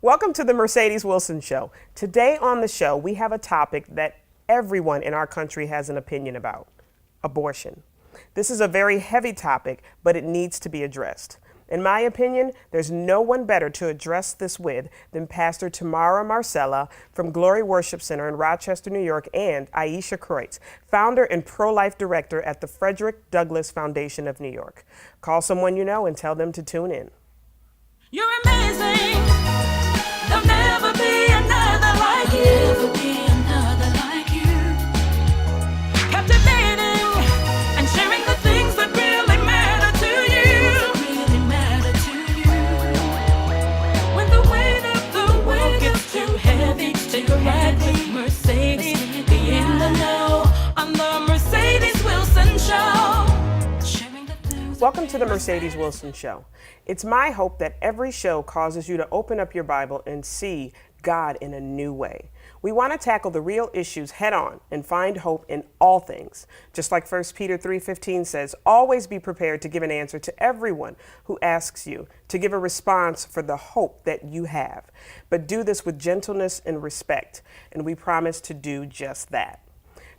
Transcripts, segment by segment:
Welcome to the Mercedes Wilson Show. Today on the show, we have a topic that everyone in our country has an opinion about: abortion. This is a very heavy topic, but it needs to be addressed. In my opinion, there's no one better to address this with than Pastor Tamara Marcella from Glory Worship Center in Rochester, New York, and Aisha Kreutz, founder and pro-life director at the Frederick Douglass Foundation of New York. Call someone you know and tell them to tune in. You're amazing. There'll never be another like you. Never be another like you. Captivating and sharing the things that really matter to you. Really matter to you. When the weight of the world gets too heavy, take a ride with Mercedes. Be in the know on the Mercedes Wilson Show. Welcome to the Mercedes Wilson Show. It's my hope that every show causes you to open up your Bible and see God in a new way. We want to tackle the real issues head on and find hope in all things. Just like 1 Peter 3:15 says, always be prepared to give an answer to everyone who asks you, to give a response for the hope that you have. But do this with gentleness and respect, and we promise to do just that.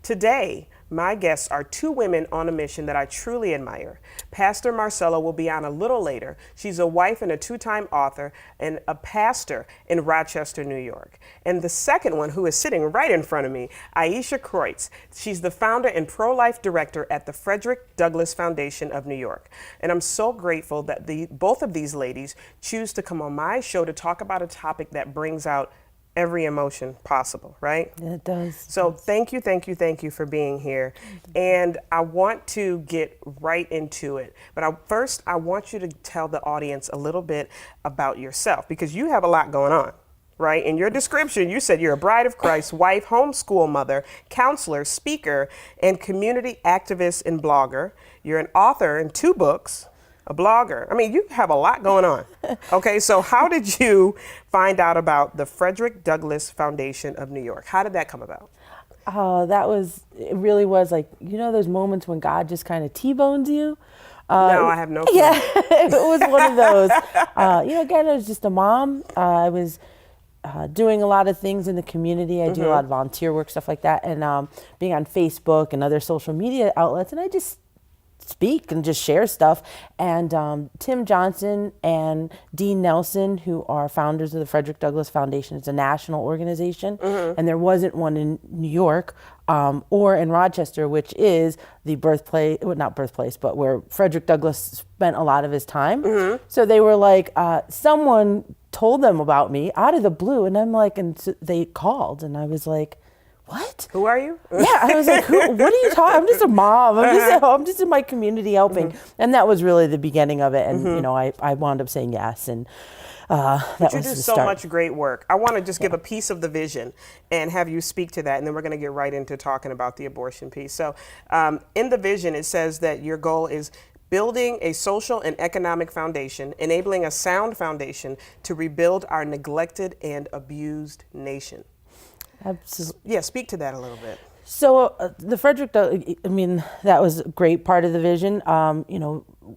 Today, my guests are two women on a mission that I truly admire. Pastor Marcella will be on a little later. She's a wife and a two-time author and a pastor in Rochester, New York. And the second one, who is sitting right in front of me, Aisha Kreutz. She's the founder and pro-life director at the Frederick Douglass Foundation of New York. And I'm so grateful that both of these ladies choose to come on my show to talk about a topic that brings out every emotion possible, right? It does. So thank you for being here. And I want to get right into it. But first, I want you to tell the audience a little bit about yourself, because you have a lot going on, right? In your description, you said you're a bride of Christ, wife, homeschool mother, counselor, speaker, and community activist and blogger. You're an author in 2 books, a blogger. I mean, you have a lot going on. Okay, so how did you find out about the Frederick Douglass Foundation of New York? How did that come about? It really was like, you know, those moments when God just kind of T-bones you? No, I have no clue. Yeah, it was one of those. Again, I was just a mom. I was doing a lot of things in the community. I do a lot of volunteer work, stuff like that, and being on Facebook and other social media outlets, and I just speak and just share stuff. And Tim Johnson and Dean Nelson, who are founders of the Frederick Douglass Foundation, it's a national organization, and there wasn't one in New York or in Rochester, which is the birthplace, well, not birthplace, but where Frederick Douglass spent a lot of his time. So they were like, someone told them about me out of the blue, and I'm like, and so they called, and I was like, what? Who are you? Yeah, I was like, what are you talking? I'm just a mom. I'm just in my community helping. And that was really the beginning of it. And, I wound up saying yes. And that was you do the so start. much great work. I want to just give a piece of the vision and have you speak to that. And then we're going to get right into talking about the abortion piece. So in the vision, it says that your goal is building a social and economic foundation, enabling a sound foundation to rebuild our neglected and abused nation. Absolutely. Yeah, speak to that a little bit. So the Frederick, that was a great part of the vision.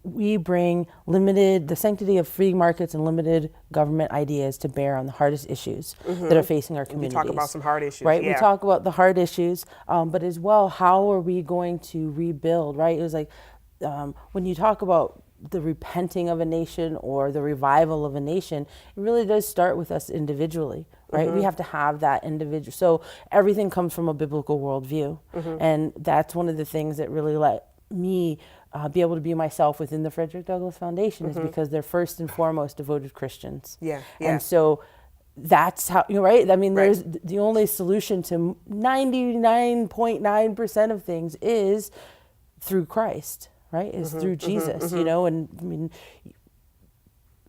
We bring the sanctity of free markets and limited government ideas to bear on the hardest issues that are facing our communities. You talk about some hard issues, right? Yeah. We talk about the hard issues, but as well, how are we going to rebuild, right? It was like, when you talk about the repenting of a nation or the revival of a nation, it really does start with us individually, right? We have to have that individual. So everything comes from a biblical worldview. And that's one of the things that really let me be able to be myself within the Frederick Douglass Foundation is because they're first and foremost devoted Christians. Yeah. And so that's how, right? I mean, there's the only solution to 99.9% of things is through Christ. Right, is through Jesus, and I mean,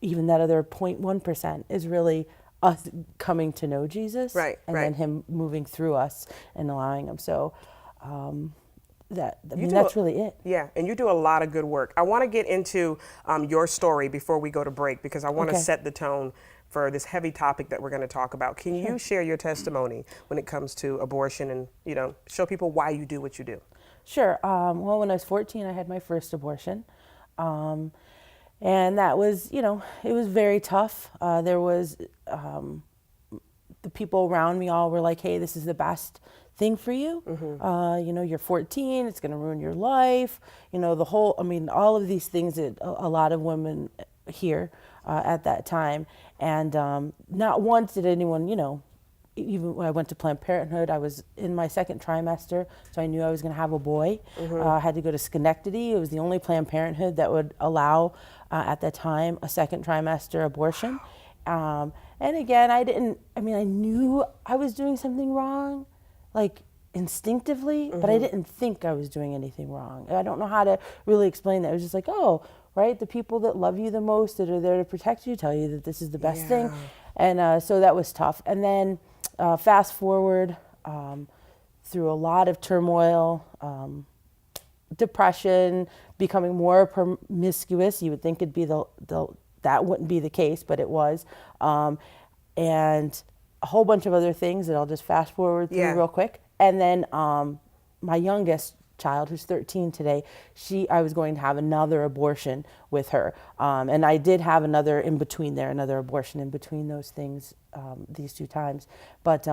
even that other 0.1% is really us coming to know Jesus, and then Him moving through us and allowing Him. So that's really it. Yeah, and you do a lot of good work. I want to get into your story before we go to break, because I want to set the tone for this heavy topic that we're going to talk about. Can you share your testimony when it comes to abortion and show people why you do what you do? Sure. Well, when I was 14, I had my first abortion. And that was, it was very tough. There was the people around me all were like, hey, this is the best thing for you. You're 14, it's going to ruin your life. All of these things that a lot of women hear at that time. And not once did anyone, even when I went to Planned Parenthood, I was in my second trimester, so I knew I was going to have a boy. I had to go to Schenectady. It was the only Planned Parenthood that would allow, at that time, a second trimester abortion. And again, I knew I was doing something wrong, like instinctively, but I didn't think I was doing anything wrong. I don't know how to really explain that. It was just like, oh, right, the people that love you the most, that are there to protect you, tell you that this is the best thing. And so that was tough. And then fast forward through a lot of turmoil, depression, becoming more promiscuous. You would think it'd be that wouldn't be the case, but it was. And a whole bunch of other things that I'll just fast forward through real quick. And then my youngest child, who's 13 today, I was going to have another abortion with her. And I did have another abortion in between those things, these two times. But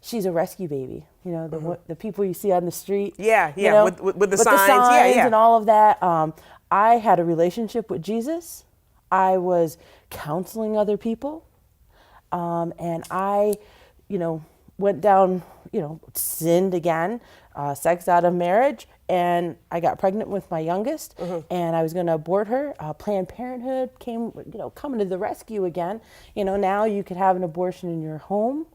she's a rescue baby, the people you see on the street. With the signs. And all of that. I had a relationship with Jesus. I was counseling other people. And I, went down, sinned again, sex out of marriage, and I got pregnant with my youngest, and I was going to abort her. Planned Parenthood came, coming to the rescue again. Now you could have an abortion in your home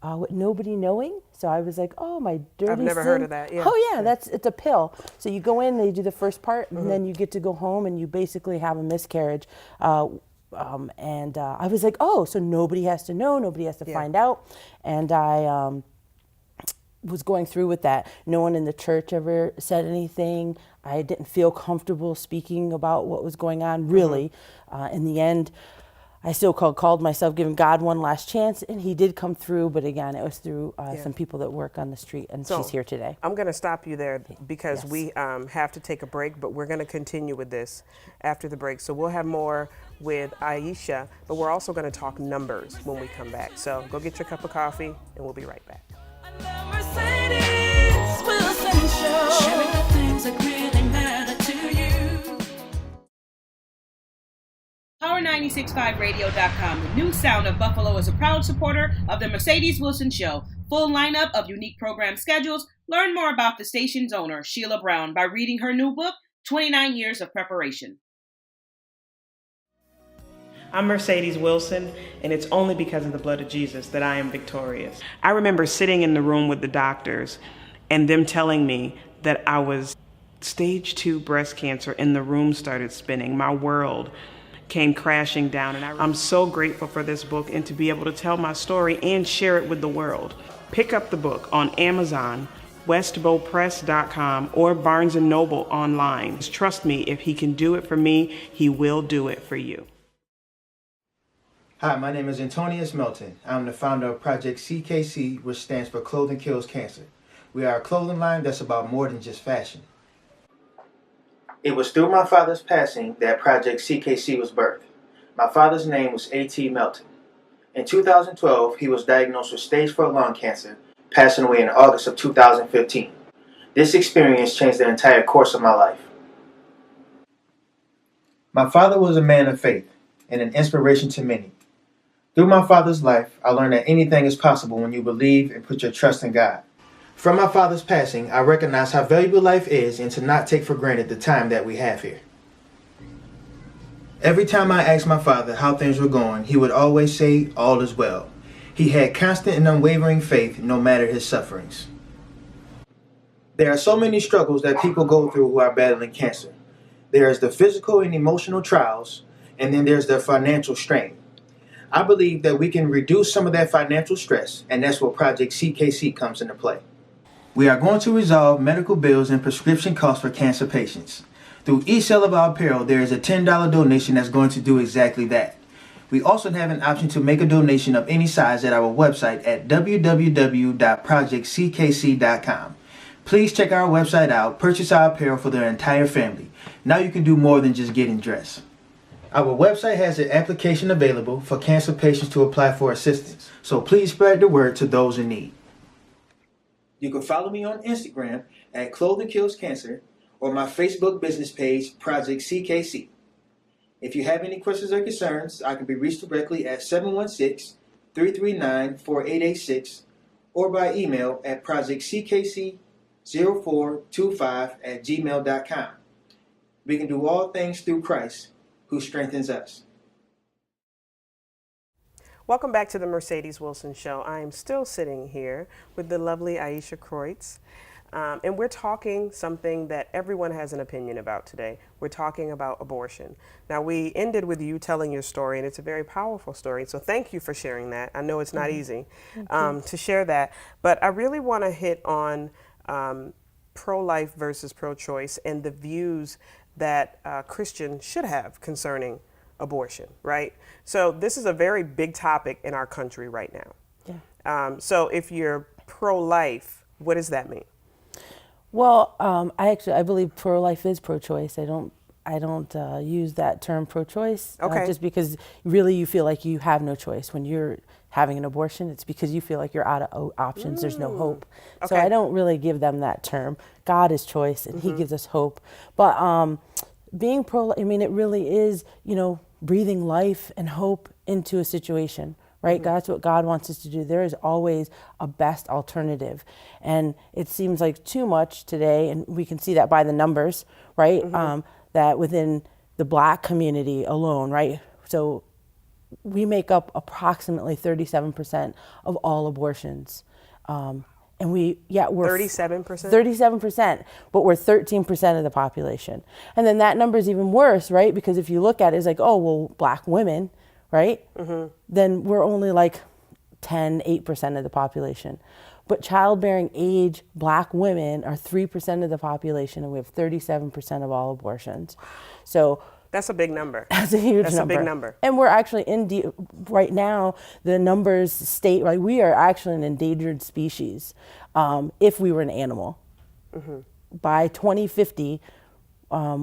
with nobody knowing. So I was like, oh, my dirty I've never sin. heard of that. Yeah. Oh, yeah, it's a pill. So you go in, they do the first part, and then you get to go home, and you basically have a miscarriage. And I was like, oh, so nobody has to know, nobody has to find out. And I was going through with that. No one in the church ever said anything. I didn't feel comfortable speaking about what was going on, really. In the end, I still called myself giving God one last chance, and he did come through, but again, it was through some people that work on the street, and So, she's here today. I'm going to stop you there because we have to take a break, but we're going to continue with this after the break. So we'll have more with Aisha, but we're also going to talk numbers when we come back. So go get your cup of coffee, and we'll be right back. The Mercedes Wilson Show. Sharing the things that really matter to you. Power965radio.com, the new sound of Buffalo, is a proud supporter of the Mercedes Wilson Show. Full lineup of unique program schedules. Learn more about the station's owner, Sheila Brown, by reading her new book, 29 Years of Preparation. I'm Mercedes Wilson, and it's only because of the blood of Jesus that I am victorious. I remember sitting in the room with the doctors and them telling me that I was stage 2 breast cancer, and the room started spinning. My world came crashing down, and I'm so grateful for this book and to be able to tell my story and share it with the world. Pick up the book on Amazon, westbowpress.com, or Barnes & Noble online. Trust me, if he can do it for me, he will do it for you. Hi, my name is Antonius Melton. I'm the founder of Project CKC, which stands for Clothing Kills Cancer. We are a clothing line that's about more than just fashion. It was through my father's passing that Project CKC was birthed. My father's name was A.T. Melton. In 2012, he was diagnosed with stage 4 lung cancer, passing away in August of 2015. This experience changed the entire course of my life. My father was a man of faith and an inspiration to many. Through my father's life, I learned that anything is possible when you believe and put your trust in God. From my father's passing, I recognize how valuable life is and to not take for granted the time that we have here. Every time I asked my father how things were going, he would always say, all is well. He had constant and unwavering faith no matter his sufferings. There are so many struggles that people go through who are battling cancer. There is the physical and emotional trials, and then there's the financial strain. I believe that we can reduce some of that financial stress, and that's where Project CKC comes into play. We are going to resolve medical bills and prescription costs for cancer patients. Through each sale of our apparel, there is a $10 donation that's going to do exactly that. We also have an option to make a donation of any size at our website at www.projectckc.com. Please check our website out, purchase our apparel for their entire family. Now you can do more than just getting dressed. Our website has an application available for cancer patients to apply for assistance, so please spread the word to those in need. You can follow me on Instagram at Clothing Kills Cancer or my Facebook business page, Project CKC. If you have any questions or concerns, I can be reached directly at 716-339-4886 or by email at projectckc0425@gmail.com. We can do all things through Christ, who strengthens us. Welcome back to the Mercedes Wilson Show. I am still sitting here with the lovely Aisha Kreutz, and we're talking something that everyone has an opinion about today. We're talking about abortion. Now, we ended with you telling your story, and it's a very powerful story, so thank you for sharing that. I know it's not easy to share that, but I really want to hit on pro-life versus pro-choice and the views that Christians should have concerning abortion, right? So this is a very big topic in our country right now. Yeah. So if you're pro-life, what does that mean? Well, I believe pro-life is pro-choice. I don't use that term pro-choice just because really you feel like you have no choice when you're having an abortion. It's because you feel like you're out of options. There's no hope. So I don't really give them that term. God is choice, and He gives us hope. But being pro, I mean, it really is, breathing life and hope into a situation, right? That's what God wants us to do. There is always a best alternative. And it seems like too much today, and we can see that by the numbers, right? That within the Black community alone, right? So we make up approximately 37% of all abortions. And we're 37%? 37%, but we're 13% of the population. And then that number is even worse, right? Because if you look at it, it's like, oh, well, Black women, right? Then we're only like 8% of the population. But childbearing age Black women are 3% of the population, and we have 37% of all abortions. So that's a big number. That's a huge number. That's a big number. And we're actually right now, the numbers state, like, we are actually an endangered species if we were an animal. By 2050,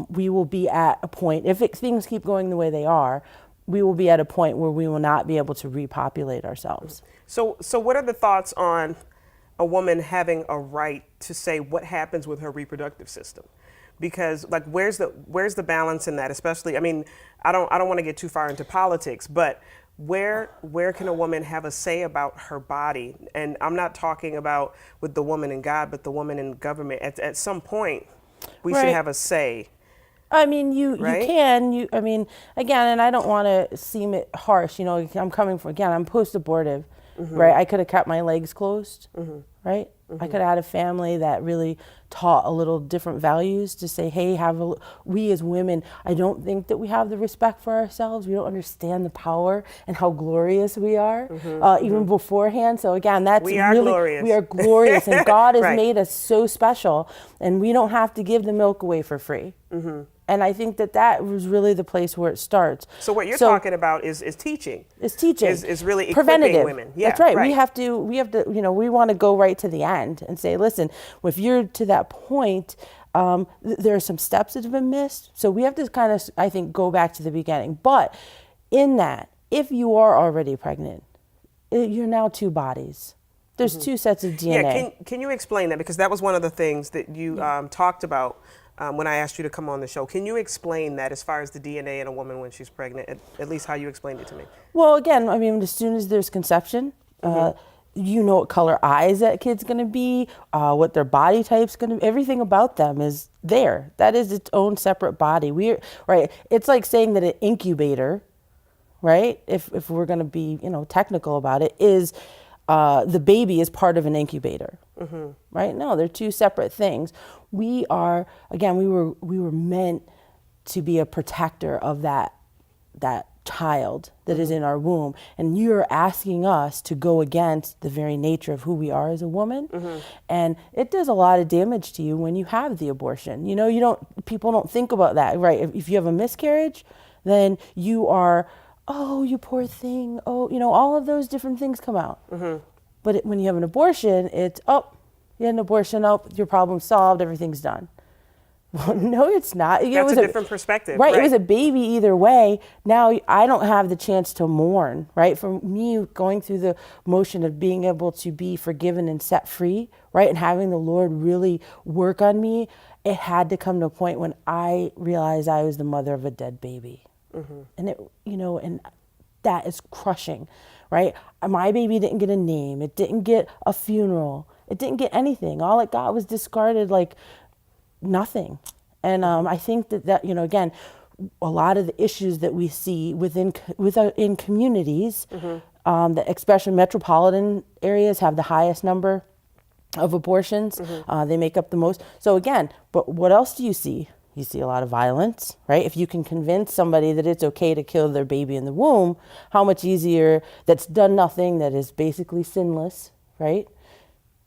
we will be at a point, if things keep going the way they are, we will be at a point where we will not be able to repopulate ourselves. So what are the thoughts on a woman having a right to say what happens with her reproductive system? Because like, where's the balance in that? Especially, I mean, I don't want to get too far into politics, but where can a woman have a say about her body? And I'm not talking about with the woman in God, but the woman in government. At some point, we should have a say. I mean, you can, I mean, again, and I don't want to seem it harsh, I'm coming from, again, I'm post-abortive, right? I could have kept my legs closed, right? I could have had a family that really taught a little different values to say, hey, we as women, I don't think that we have the respect for ourselves. We don't understand the power and how glorious we are, even beforehand. So again, we are glorious. We are glorious, and God has made us so special, and we don't have to give the milk away for free. And I think that was really the place where it starts. So what you're talking about is teaching. It's teaching. Is really equipping preventative women. Yeah, that's right. We have to, we want to go right to the end and say, listen, if you're to that point, there are some steps that have been missed. So we have to kind of, I think, go back to the beginning. But in that, if you are already pregnant, you're now two bodies. There's two sets of DNA. Yeah, can you explain that? Because that was one of the things that you talked about when I asked you to come on the show. Can you explain that as far as the DNA in a woman when she's pregnant, at least how you explained it to me? Well, again, I mean, as soon as there's conception, you know what color eyes that kid's going to be, what their body type's going to be. Everything about them is there. That is its own separate body. Right? It's like saying that an incubator, right? If we're going to be, technical about it, is the baby is part of an incubator, right? No, they're two separate things. We are, again, we were meant to be a protector of that child that is in our womb, and you're asking us to go against the very nature of who we are as a woman, and it does a lot of damage to you when you have the abortion. People don't think about that, right? If you have a miscarriage, then you are, oh, you poor thing, oh, all of those different things come out. But when you have an abortion, it's, oh, you had an abortion, oh, your problem's solved, everything's done, Well, no, it's not. It That's was a different perspective. Right. It was a baby either way. Now I don't have the chance to mourn, right? For me, going through the motion of being able to be forgiven and set free, right? And having the Lord really work on me, it had to come to a point when I realized I was the mother of a dead baby. And it, and that is crushing, right? My baby didn't get a name. It didn't get a funeral. It didn't get anything. All it got was discarded like nothing. And I think that again, a lot of the issues that we see in communities, that especially metropolitan areas have the highest number of abortions. They make up the most. So again, but what else do you see? You see a lot of violence, right? If you can convince somebody that it's okay to kill their baby in the womb, how much easier, that's done nothing, that is basically sinless, right?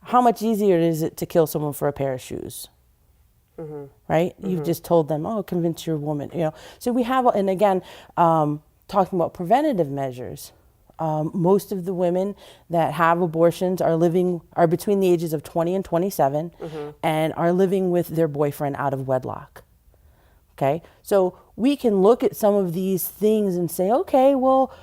How much easier is it to kill someone for a pair of shoes? Right? You've just told them, oh, convince your woman, So we have, and again, talking about preventative measures, most of the women that have abortions are between the ages of 20 and 27 and are living with their boyfriend out of wedlock. Okay, so we can look at some of these things and say, okay, well,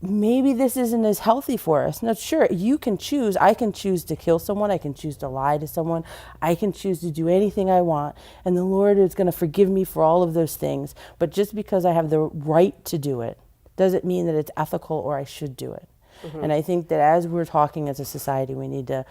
maybe this isn't as healthy for us. Now, sure, you can choose. I can choose to kill someone. I can choose to lie to someone. I can choose to do anything I want. And the Lord is going to forgive me for all of those things. But just because I have the right to do it doesn't mean that it's ethical or I should do it. And I think that as we're talking as a society, we need to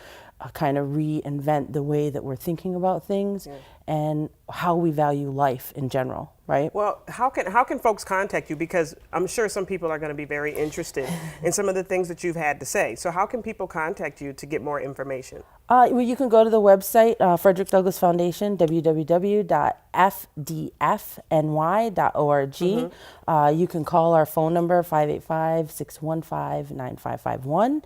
kind of reinvent the way that we're thinking about things and how we value life in general, right? Well, how can folks contact you? Because I'm sure some people are going to be very interested in some of the things that you've had to say. So how can people contact you to get more information? Well, you can go to the website, Frederick Douglass Foundation, www.fdfny.org. You can call our phone number, 585-615-9551.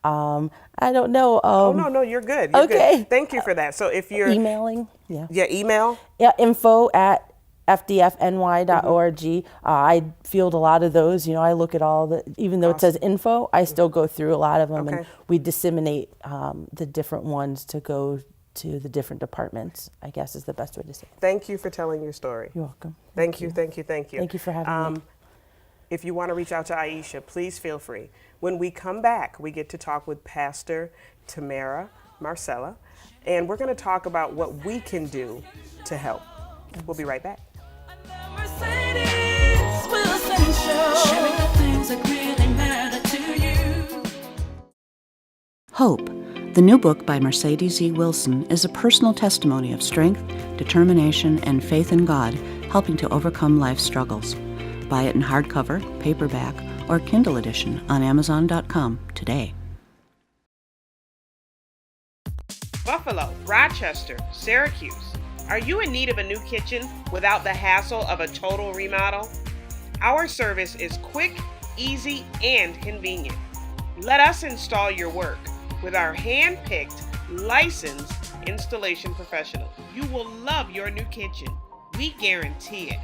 I don't know. No, you're good. You're okay. Good. Thank you for that. So if you're emailing, yeah, email. Yeah, info@fdfny.org. I field a lot of those. I look at all the, even though it says info, I still go through a lot of them, and we disseminate the different ones to go to the different departments, I guess is the best way to say it. Thank you for telling your story. You're welcome. Thank you. Thank you for having me. If you want to reach out to Aisha, please feel free. When we come back, we get to talk with Pastor Tamara Marcella, and we're going to talk about what we can do to help. We'll be right back. Mercedes Wilson Show. Sharing the things that really matter to you. Hope, the new book by Mercedes E. Wilson, is a personal testimony of strength, determination, and faith in God, helping to overcome life's struggles. Buy it in hardcover, paperback, or Kindle edition on Amazon.com today. Buffalo, Rochester, Syracuse. Are you in need of a new kitchen without the hassle of a total remodel? Our service is quick, easy, and convenient. Let us install your work with our hand-picked, licensed installation professionals. You will love your new kitchen. We guarantee it.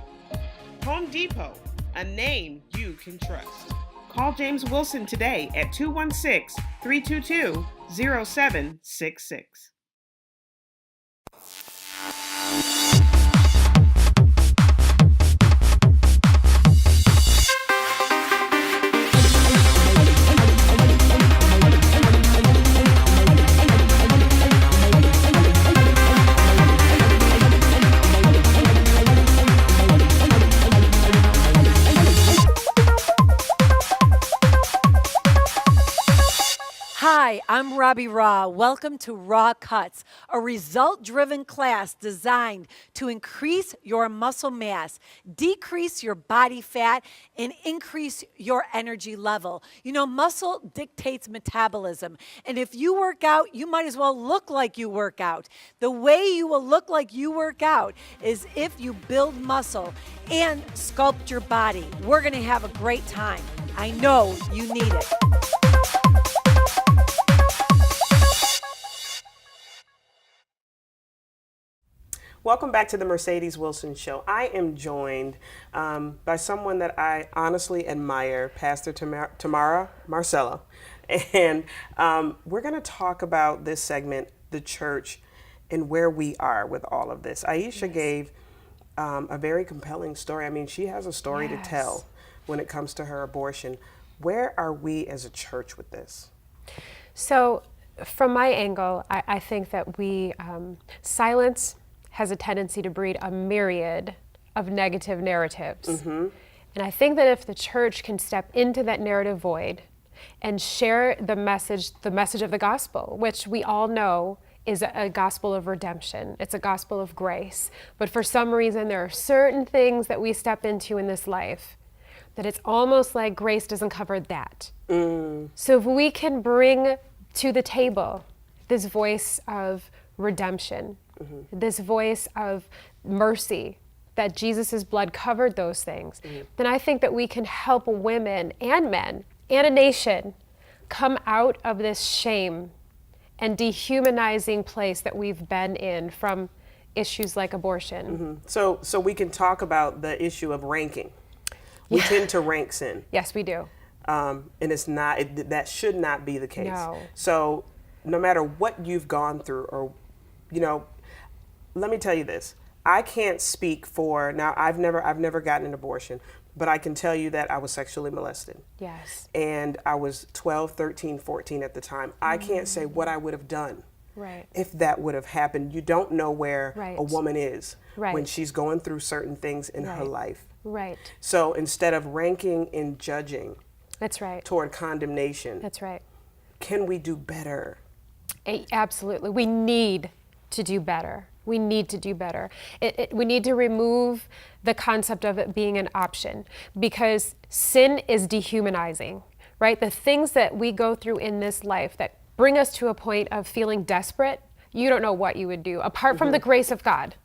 Home Depot, a name you can trust. Call James Wilson today at 216-322-0766. Hi, I'm Robbie Raw. Welcome to Raw Cuts, a result-driven class designed to increase your muscle mass, decrease your body fat, and increase your energy level. Muscle dictates metabolism, and if you work out, you might as well look like you work out. The way you will look like you work out is if you build muscle and sculpt your body. We're going to have a great time. I know you need it. Welcome back to the Mercedes Wilson Show. I am joined by someone that I honestly admire, Pastor Tamara Marcella. And we're going to talk about this segment, the church, and where we are with all of this. Aisha gave a very compelling story. I mean, she has a story to tell when it comes to her abortion. Where are we as a church with this? So, from my angle, I think that silence has a tendency to breed a myriad of negative narratives. And I think that if the church can step into that narrative void and share the message of the gospel, which we all know is a gospel of redemption. It's a gospel of grace. But for some reason, there are certain things that we step into in this life that it's almost like grace doesn't cover that. So if we can bring to the table this voice of redemption, this voice of mercy, that Jesus' blood covered those things, then I think that we can help women and men and a nation come out of this shame and dehumanizing place that we've been in from issues like abortion. So we can talk about the issue of ranking. We tend to rank sin. Yes, we do. And it's not, that should not be the case. No. So no matter what you've gone through, or, let me tell you this. I can't speak for, now I've never gotten an abortion, but I can tell you that I was sexually molested. Yes. And I was 12, 13, 14 at the time. I can't say what I would have done if that would have happened. You don't know where a woman is when she's going through certain things in her life. Right. So instead of ranking and judging That's right. toward condemnation, That's right. can we do better? Absolutely. We need to do better. We need to do better. We need to remove the concept of it being an option, because sin is dehumanizing, right? The things that we go through in this life that bring us to a point of feeling desperate, you don't know what you would do. Apart from the grace of God,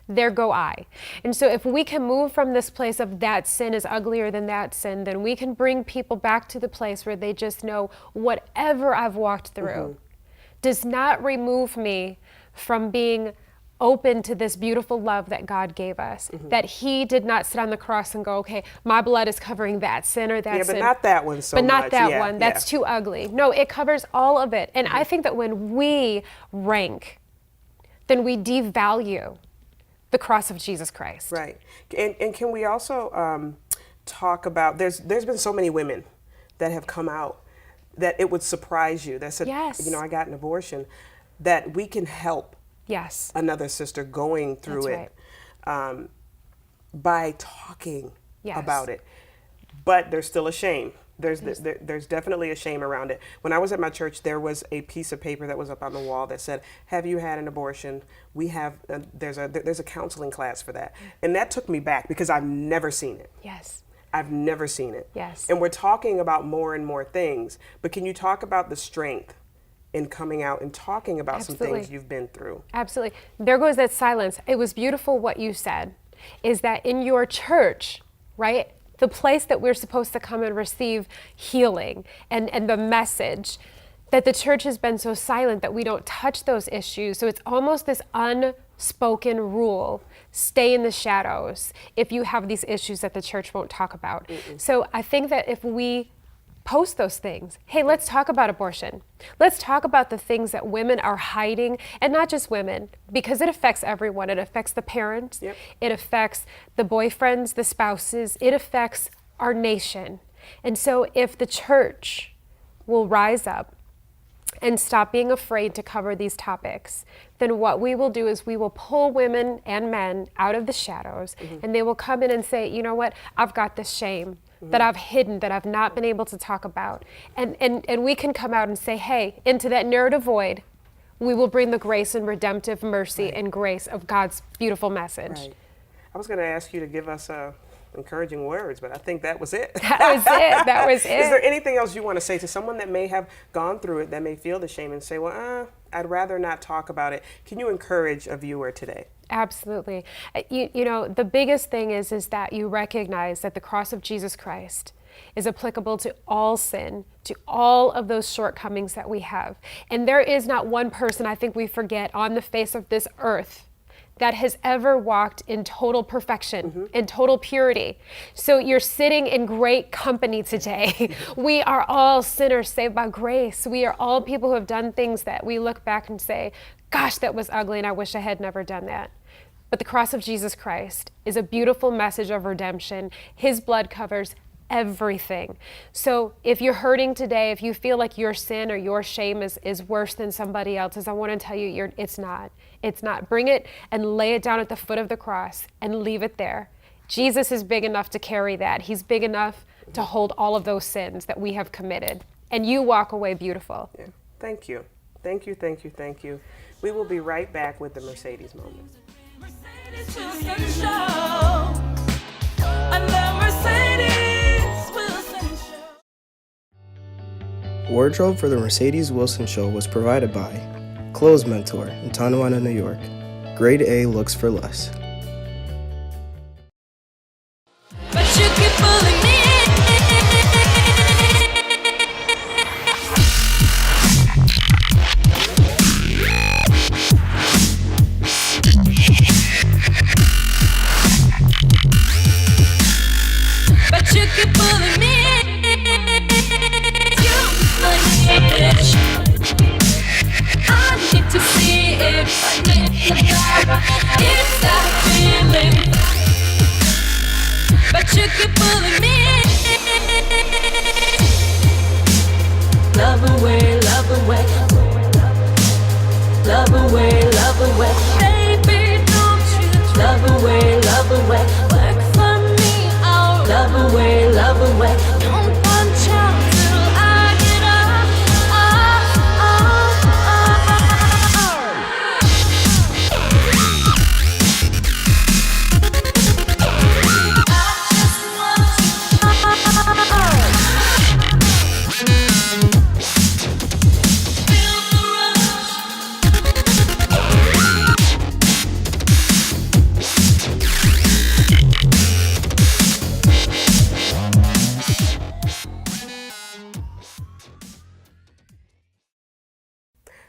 there go I. And so if we can move from this place of that sin is uglier than that sin, then we can bring people back to the place where they just know whatever I've walked through does not remove me from being open to this beautiful love that God gave us, that He did not sit on the cross and go, okay, my blood is covering that sin or that sin. But not that one so much. But not that one. That's too ugly. No, it covers all of it. And I think that when we rank, then we devalue the cross of Jesus Christ. Right. And can we also talk about, there's been so many women that have come out that it would surprise you that said, I got an abortion, that we can help another sister going through it by talking about it. But there's still a shame. There's definitely a shame around it. When I was at my church, there was a piece of paper that was up on the wall that said, "Have you had an abortion? We have." There's a counseling class for that, and that took me back because I've never seen it. Yes. I've never seen it. Yes. And we're talking about more and more things, but can you talk about the strength in coming out and talking about some things you've been through? Absolutely. There goes that silence. It was beautiful what you said, is that in your church, right, the place that we're supposed to come and receive healing and the message, that the church has been so silent that we don't touch those issues. So it's almost this unspoken rule: stay in the shadows if you have these issues that the church won't talk about. So I think that if we post those things, hey, let's talk about abortion. Let's talk about the things that women are hiding, and not just women, because it affects everyone. It affects the parents, it affects the boyfriends, the spouses, it affects our nation. And so if the church will rise up and stop being afraid to cover these topics, then what we will do is we will pull women and men out of the shadows, and they will come in and say, you know what, I've got this shame that I've hidden, that I've not been able to talk about. And we can come out and say, hey, into that narrative void, we will bring the grace and redemptive mercy and grace of God's beautiful message. Right. I was going to ask you to give us encouraging words, but I think that was it. That was it. Is there anything else you want to say to someone that may have gone through it, that may feel the shame and say, well, I'd rather not talk about it? Can you encourage a viewer today? Absolutely. You know, the biggest thing is that you recognize that the cross of Jesus Christ is applicable to all sin, to all of those shortcomings that we have. And there is not one person, I think we forget, on the face of this earth that has ever walked in total perfection, in total purity. So you're sitting in great company today. We are all sinners saved by grace. We are all people who have done things that we look back and say, gosh, that was ugly and I wish I had never done that. But the cross of Jesus Christ is a beautiful message of redemption. His blood covers everything. So if you're hurting today, if you feel like your sin or your shame is worse than somebody else's, I want to tell you, it's not. It's not. Bring it and lay it down at the foot of the cross and leave it there. Jesus is big enough to carry that. He's big enough to hold all of those sins that we have committed. And you walk away beautiful. Yeah. Thank you. Thank you, thank you, thank you. We will be right back with the Mercedes Moment. Mercedes Wilson Show. I love Mercedes Wilson Show. Wardrobe for the Mercedes Wilson Show was provided by Clothes Mentor in Tonawanda, New York. Grade A looks for less. But you keep fooling me. But you keep fooling me. You bitch. I need to see if it's that feeling. But you keep fooling me. Love away, love away. Love away, love away. Baby, don't you love away, love away. Work for me, I'll love away, love away. Don't punch out till I get up.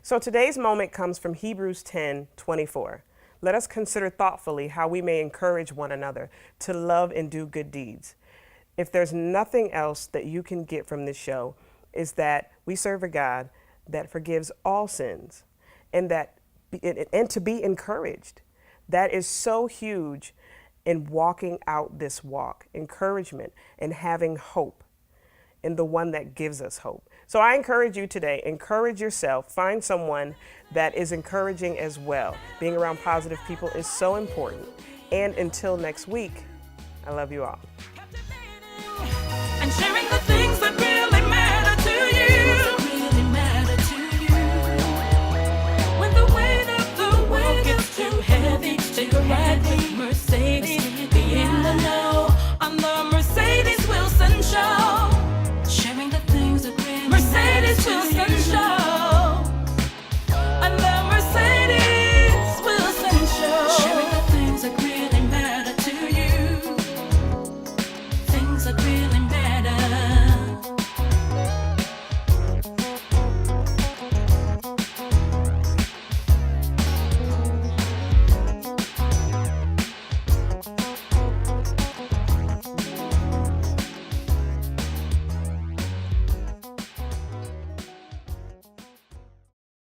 So today's moment comes from Hebrews 10:24. Let us consider thoughtfully how we may encourage one another to love and do good deeds. If there's nothing else that you can get from this show, is that we serve a God that forgives all sins and to be encouraged. That is so huge in walking out this walk, encouragement and having hope in the one that gives us hope. So I encourage you today, encourage yourself, find someone that is encouraging as well. Being around positive people is so important. And until next week, I love you all. And sharing